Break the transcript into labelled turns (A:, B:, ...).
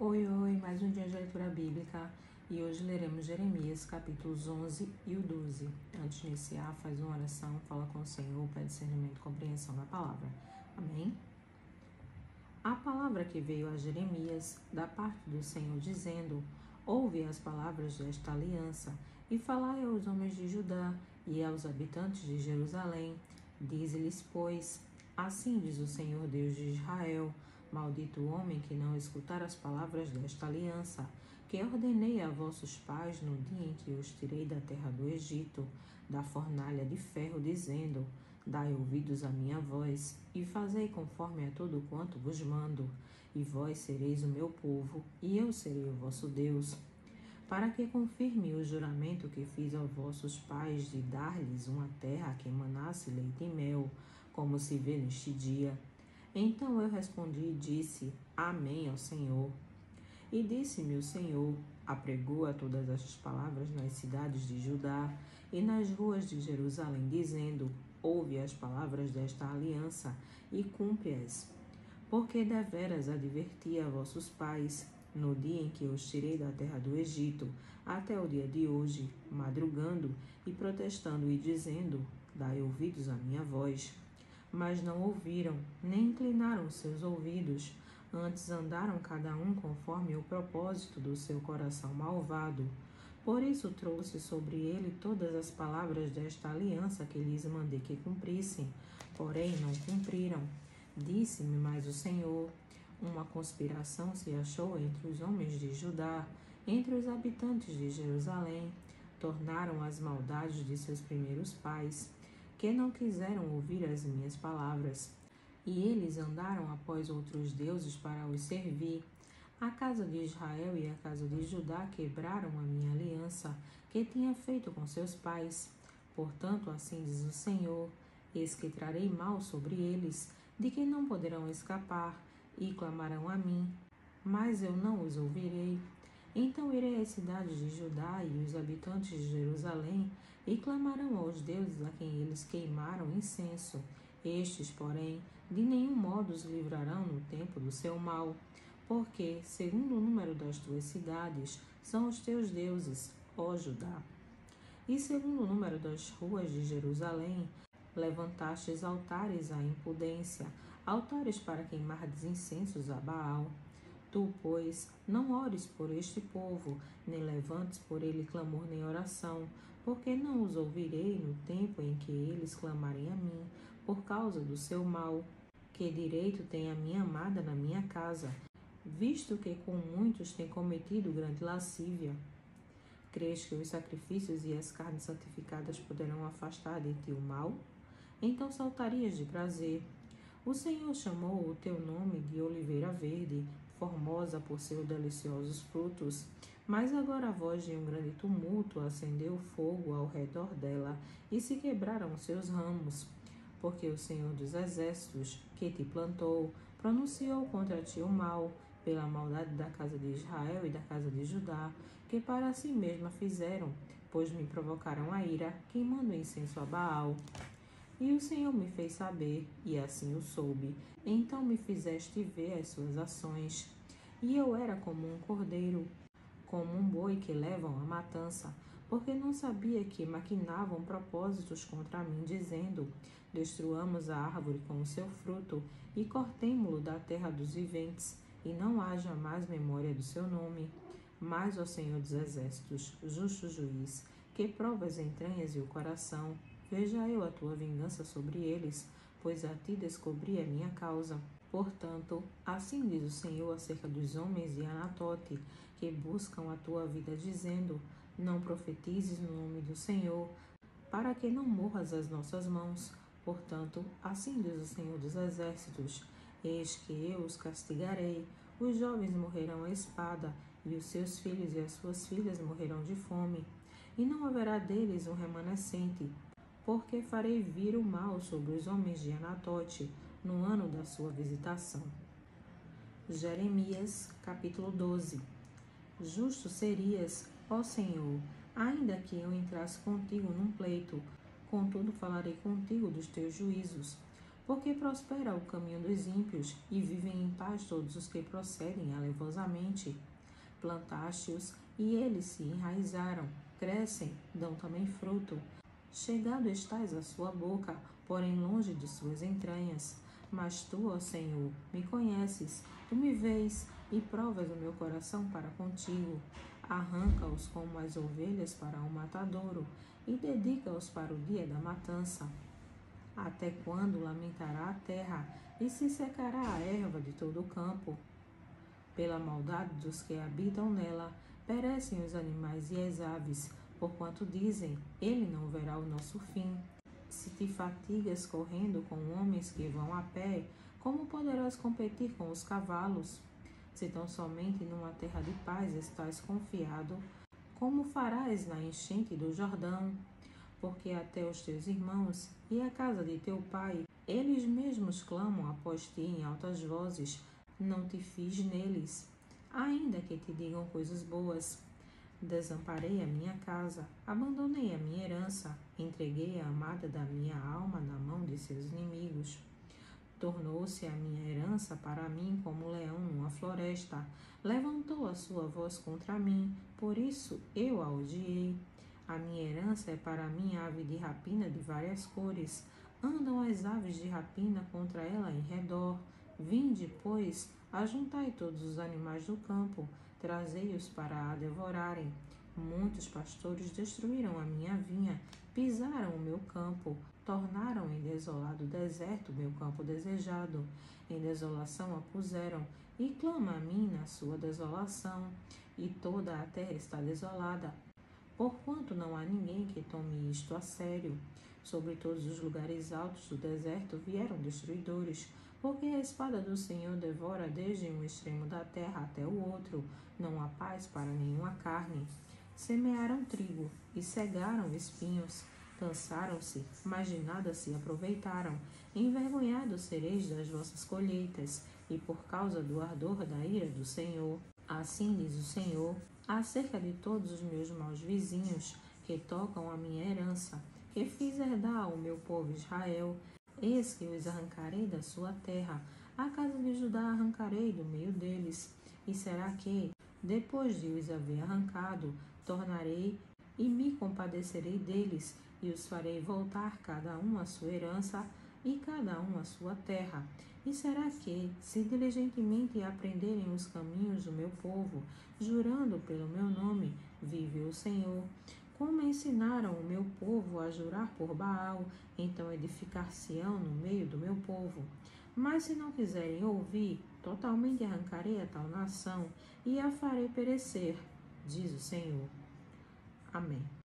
A: Oi, mais um dia de leitura bíblica e hoje leremos Jeremias, capítulos 11 e o 12. Antes de iniciar, faz uma oração, fala com o Senhor, pede discernimento e compreensão da palavra. Amém? A palavra que veio a Jeremias da parte do Senhor dizendo: ouve as palavras desta aliança e falai aos homens de Judá e aos habitantes de Jerusalém. Dize-lhes, pois, assim diz o Senhor Deus de Israel: maldito o homem que não escutar as palavras desta aliança, que ordenei a vossos pais no dia em que os tirei da terra do Egito, da fornalha de ferro, dizendo: dai ouvidos à minha voz, e fazei conforme a tudo quanto vos mando, e vós sereis o meu povo, e eu serei o vosso Deus. Para que confirme o juramento que fiz aos vossos pais de dar-lhes uma terra que emanasse leite e mel, como se vê neste dia. Então eu respondi e disse: Amém, ó Senhor. E disse-me o Senhor: apregoa todas estas palavras nas cidades de Judá e nas ruas de Jerusalém, dizendo: ouve as palavras desta aliança e cumpre-as. Porque deveras adverti a vossos pais, no dia em que os tirei da terra do Egito, até o dia de hoje, madrugando e protestando e dizendo: dai ouvidos à minha voz. Mas não ouviram, nem inclinaram seus ouvidos, antes andaram cada um conforme o propósito do seu coração malvado. Por isso trouxe sobre ele todas as palavras desta aliança que lhes mandei que cumprissem, porém não cumpriram. Disse-me mais o Senhor: uma conspiração se achou entre os homens de Judá, entre os habitantes de Jerusalém. Tornaram as maldades de seus primeiros pais, que não quiseram ouvir as minhas palavras. E eles andaram após outros deuses para os servir. A casa de Israel e a casa de Judá quebraram a minha aliança, que tinha feito com seus pais. Portanto, assim diz o Senhor: eis que trarei mal sobre eles, de que não poderão escapar, e clamarão a mim, mas eu não os ouvirei. Então irei às cidades de Judá e os habitantes de Jerusalém, e clamarão aos deuses a quem eles queimaram incenso. Estes, porém, de nenhum modo os livrarão no tempo do seu mal, porque, segundo o número das tuas cidades, são os teus deuses, ó Judá. E segundo o número das ruas de Jerusalém, levantastes altares à impudência, altares para queimar incensos a Baal. Tu, pois, não ores por este povo, nem levantes por ele clamor nem oração, porque não os ouvirei no tempo em que eles clamarem a mim, por causa do seu mal. Que direito tem a minha amada na minha casa, visto que com muitos tem cometido grande lascívia? Crês que os sacrifícios e as carnes santificadas poderão afastar de ti o mal? Então saltarias de prazer. O Senhor chamou o teu nome de oliveira verde, formosa por seus deliciosos frutos. Mas agora a voz de um grande tumulto acendeu fogo ao redor dela, e se quebraram seus ramos. Porque o Senhor dos exércitos, que te plantou, pronunciou contra ti o mal, pela maldade da casa de Israel e da casa de Judá, que para si mesma fizeram, pois me provocaram a ira, queimando incenso a Baal. E o Senhor me fez saber, e assim o soube. Então me fizeste ver as suas ações. E eu era como um cordeiro, como um boi que levam à matança, porque não sabia que maquinavam propósitos contra mim, dizendo: destruamos a árvore com o seu fruto, e cortemo-lo da terra dos viventes, e não haja mais memória do seu nome. Mas, ó Senhor dos exércitos, justo juiz, que prova as entranhas e o coração, veja eu a tua vingança sobre eles, pois a ti descobri a minha causa. Portanto, assim diz o Senhor acerca dos homens de Anatote, que buscam a tua vida, dizendo: não profetizes no nome do Senhor, para que não morras às nossas mãos. Portanto, assim diz o Senhor dos exércitos: eis que eu os castigarei. Os jovens morrerão à espada, e os seus filhos e as suas filhas morrerão de fome. E não haverá deles um remanescente, porque farei vir o mal sobre os homens de Anatote no ano da sua visitação. Jeremias, capítulo 12. Justo serias, ó Senhor, ainda que eu entrasse contigo num pleito, contudo falarei contigo dos teus juízos. Porque prospera o caminho dos ímpios, e vivem em paz todos os que procedem alevosamente. Plantaste-os, e eles se enraizaram, crescem, dão também fruto. Chegado estás à sua boca, porém longe de suas entranhas. Mas tu, ó Senhor, me conheces, tu me vês, e provas o meu coração para contigo. Arranca-os como as ovelhas para o matadouro, e dedica-os para o dia da matança. Até quando lamentará a terra, e se secará a erva de todo o campo? Pela maldade dos que habitam nela, perecem os animais e as aves, porquanto dizem, ele não verá o nosso fim. Se te fatigas correndo com homens que vão a pé, como poderás competir com os cavalos? Se tão somente numa terra de paz estás confiado, como farás na enchente do Jordão? Porque até os teus irmãos e a casa de teu pai, eles mesmos clamam após ti em altas vozes, não te fies neles, ainda que te digam coisas boas. Desamparei a minha casa, abandonei a minha herança, entreguei a amada da minha alma na mão de seus inimigos. Tornou-se a minha herança para mim como um leão numa floresta. Levantou a sua voz contra mim, por isso eu a odiei. A minha herança é para mim ave de rapina de várias cores. Andam as aves de rapina contra ela em redor. Vinde, pois, ajuntai todos os animais do campo, trazei-os para a devorarem. Muitos pastores destruíram a minha vinha, pisaram o meu campo, tornaram em desolado deserto o meu campo desejado. Em desolação a puseram, e clama a mim na sua desolação. E toda a terra está desolada, porquanto não há ninguém que tome isto a sério. Sobre todos os lugares altos do deserto vieram destruidores, porque a espada do Senhor devora desde um extremo da terra até o outro. Não há paz para nenhuma carne. Semearam trigo e cegaram espinhos. Cansaram-se, mas de nada se aproveitaram. Envergonhados sereis das vossas colheitas, e por causa do ardor da ira do Senhor. Assim diz o Senhor, acerca de todos os meus maus vizinhos, que tocam a minha herança, que fiz herdar ao meu povo Israel. Eis que os arrancarei da sua terra, a casa de Judá arrancarei do meio deles. E será que, depois de os haver arrancado, tornarei e me compadecerei deles, e os farei voltar cada um à sua herança, e cada um à sua terra. E será que, se diligentemente aprenderem os caminhos do meu povo, jurando pelo meu nome, vive o Senhor, como ensinaram o meu povo a jurar por Baal, então edificar-se-ão no meio do meu povo. Mas se não quiserem ouvir, totalmente arrancarei a tal nação e a farei perecer, diz o Senhor. Amém.